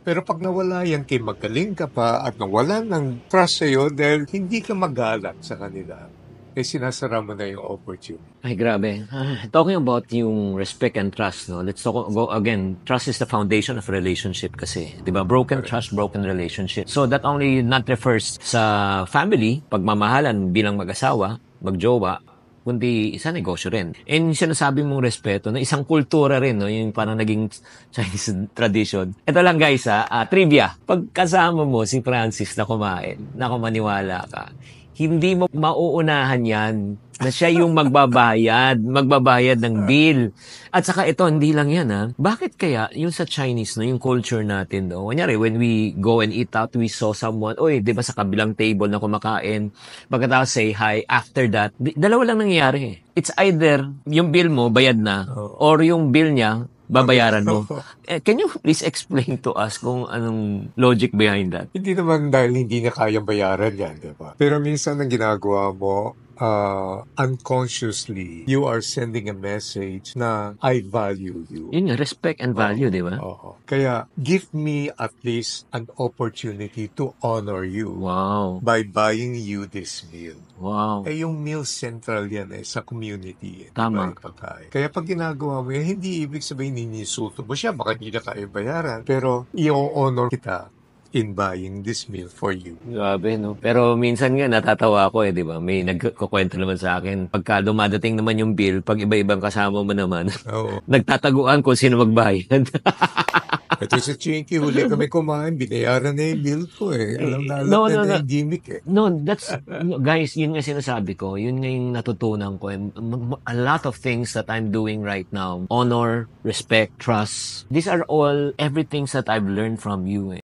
Pero pag nawala yan kay magaling ka pa at nawala ng trust sa'yo dahil hindi ka magalang sa kanila, eh sinasara mo na yung opportunity. Ay, grabe. Talking about yung respect and trust, no? Let's go again. Trust is the foundation of relationship kasi. Di ba? Broken Correct. trust, broken relationship. So that only not refers sa family, pagmamahalan bilang mag-asawa, magjowa, kundi isa negosyo rin. And sinasabi mong respeto, na isang kultura rin, no? Yung parang naging Chinese tradition. Ito lang guys, trivia. Pag kasama mo si Francis na kumain, naku maniwala ka, hindi mo mauunahan yan na siya yung magbabayad ng bill. At saka ito, hindi lang yan Bakit kaya yung sa Chinese, no, yung culture natin, no? Kunyari, when we go and eat out, we saw someone, oy, di ba sa kabilang table na kumakain, pagkatapos say hi, after that, dalawa lang nangyayari. It's either yung bill mo, bayad na, or yung bill niya, babayaran mo. Can you please explain to us kung anong logic behind that? Hindi naman dahil hindi niya kayang bayaran yan, di ba? Pero minsan ang ginagawa mo, unconsciously, you are sending a message na I value you. Yun nga, respect and value, di ba? Oo. Kaya, give me at least an opportunity to honor you Wow. by buying you this meal. Wow. Eh, yung meal central yan sa community. Tama. Diba, yung pagkain. Kaya pag ginagawa mo yan, hindi ibig sabihin ninisulto mo siya, baka hindi na kayo bayaran. Pero, i-honor kita in buying this meal for you. Grabe, no? Pero minsan nga natatawa ako di ba? May nagkukwento naman sa akin. Pagka dumadating naman yung bill, pag iba-ibang kasama mo naman, nagtataguan kung sino magbayad. Ito sa Chinky, huli kami kumain, binayaran na yung bill ko Alam na yung gimmick No, that's, guys, yun nga sinasabi ko. Yun nga yung natutunan ko. A lot of things that I'm doing right now. Honor, respect, trust. These are all everything that I've learned from you